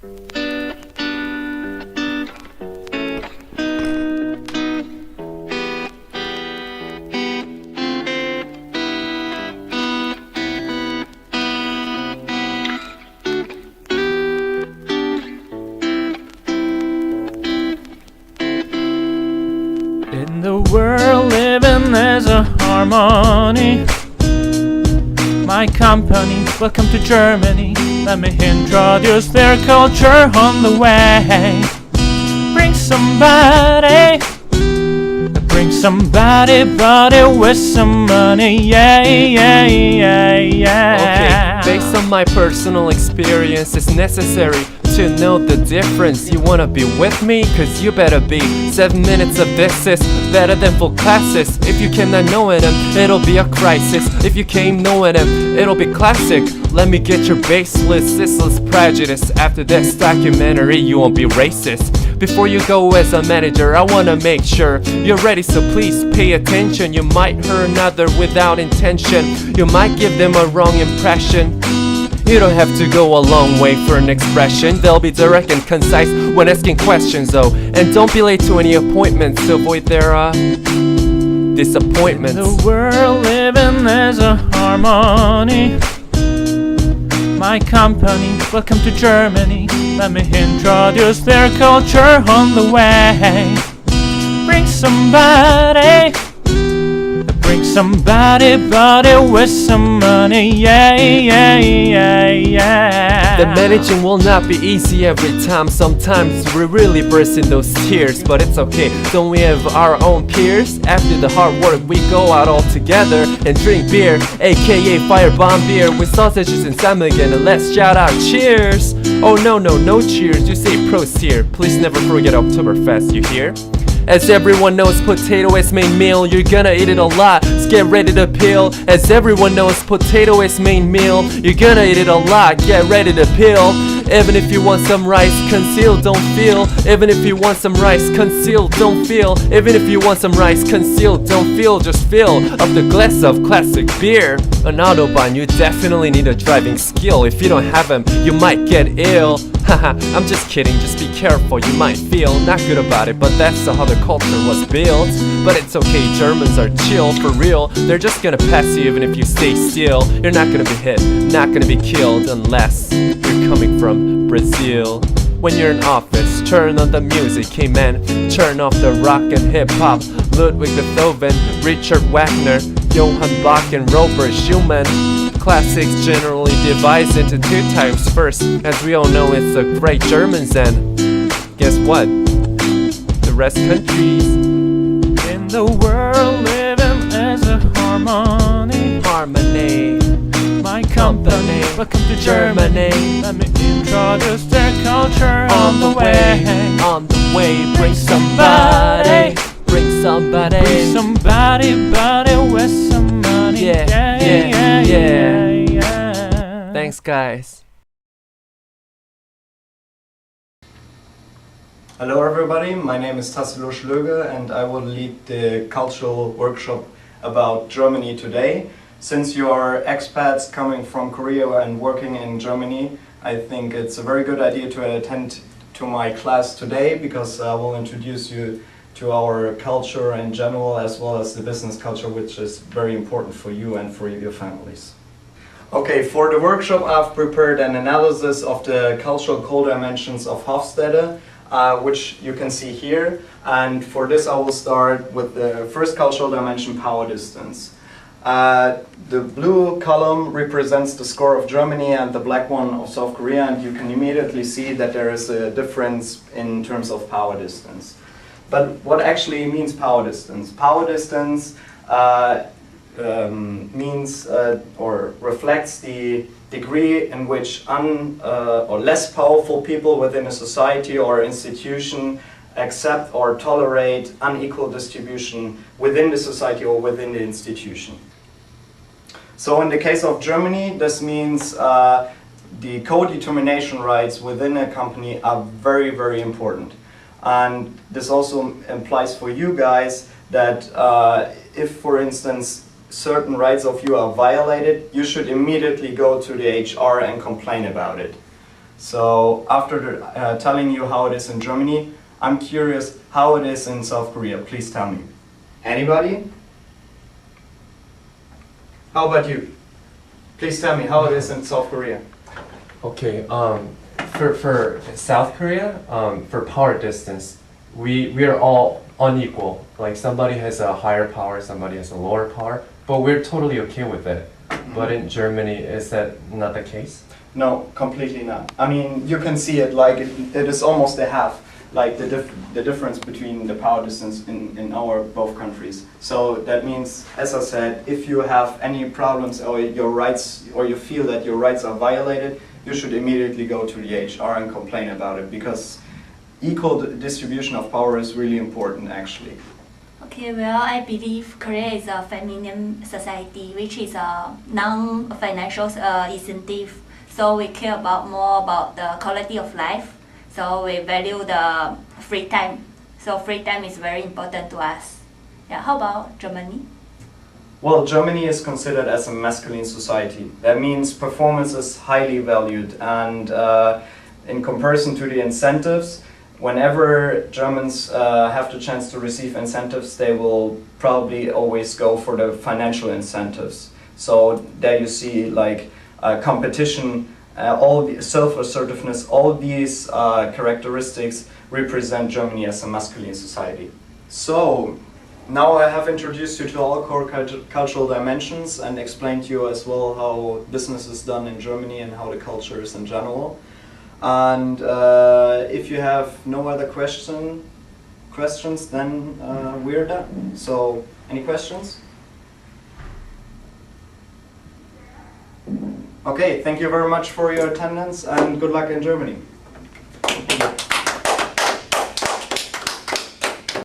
In the world living as a harmony, my company, welcome to Germany. Let me introduce their culture on the way. Bring somebody, body with some money, yeah, yeah, yeah, yeah. Okay, based on my personal experience, it's necessary to know the difference. You wanna be with me? Cause you better be. 7 minutes of this is better than full classes. If you cannot know it, it'll be a crisis. If you came knowing him, it'll be classic. Let me get your baseless, senseless prejudice. After this documentary, you won't be racist. Before you go as a manager, I wanna make sure you're ready, so please pay attention. You might hurt another without intention. You might give them a wrong impression. You don't have to go a long way for an expression. They'll be direct and concise when asking questions though. And don't be late to any appointments to avoid their disappointments. The world living as a harmony, my company, welcome to Germany. Let me introduce their culture on the way. Bring somebody, body with some money, yeah, yeah, yeah, yeah. The managing will not be easy every time. Sometimes we really burst in those tears, but it's okay. Don't we have our own peers? After the hard work, we go out all together and drink beer, aka firebomb beer with sausages and salmon, and let's shout out cheers. Oh no cheers, you say prost here. Please never forget Oktoberfest, you hear? As everyone knows, potato is main meal. You're gonna eat it a lot, so get ready to peel. As everyone knows, potato is main meal. You're gonna eat it a lot, get ready to peel. Even if you want some rice, conceal, don't feel. Even if you want some rice, conceal, don't feel. Even if you want some rice, conceal, don't feel. Just fill up the glass of classic beer. An Autobahn, you definitely need a driving skill. If you don't have them, you might get ill. Haha, I'm just kidding, just be careful. You might feel not good about it, but that's how the culture was built. But it's okay, Germans are chill, for real. They're just gonna pass you even if you stay still. You're not gonna be hit, not gonna be killed, unless you're coming from Brazil. When you're in office, turn on the music, hey man. Turn off the rock and hip-hop. Ludwig Beethoven, Richard Wagner, Johann Bach and Robert Schumann. Classics generally divides into two types. First, as we all know, it's the great Germans, and guess what? The rest countries. In the world living as a harmony, my company, welcome to Germany. Let me introduce their culture on the way. On the way, bring somebody, body with some money, yeah. Thanks, guys. Hello everybody, my name is Tassilo Schlöge and I will lead the cultural workshop about Germany today. Since you are expats coming from Korea and working in Germany, I think it's a very good idea to attend to my class today, because I will introduce you to our culture in general, as well as the business culture, which is very important for you and for your families. Okay, for the workshop I've prepared an analysis of the cultural core dimensions of Hofstede, which you can see here. And for this I will start with the first cultural dimension, power distance. The blue column represents the score of Germany and the black one of South Korea, and you can immediately see that there is a difference in terms of power distance. But what actually means power distance? Power distance means or reflects the degree in which or less powerful people within a society or institution accept or tolerate unequal distribution within the society or within the institution. So in the case of Germany, this means the co-determination rights within a company are very, very important. And this also implies for you guys that if, for instance, certain rights of you are violated, you should immediately go to the HR and complain about it. So after telling you how it is in Germany, I'm curious how it is in South Korea. Please tell me. Anybody? How about you? Please tell me how it is in South Korea. Okay, for South Korea, for power distance, we are all unequal. Like somebody has a higher power, somebody has a lower power, but we're totally okay with it. But in Germany, is that not the case? No, completely not. I mean, you can see it like it is almost a half, like the difference between the power distance in our both countries. So that means, as I said, if you have any problems or your rights, or you feel that your rights are violated, you should immediately go to the HR and complain about it, because equal distribution of power is really important actually. Okay, well, I believe Korea is a feminine society, which is a non-financial incentive. So we care more about the quality of life. So we value the free time. So free time is very important to us. Yeah, how about Germany? Well, Germany is considered as a masculine society. That means performance is highly valued, and in comparison to the incentives, whenever Germans have the chance to receive incentives, they will probably always go for the financial incentives. So there you see like competition, all the self-assertiveness, all these characteristics represent Germany as a masculine society. So now I have introduced you to all core cultural dimensions and explained to you as well how business is done in Germany and how the culture is in general. And if you have no other questions, then we're done. So, any questions? Okay, thank you very much for your attendance and good luck in Germany.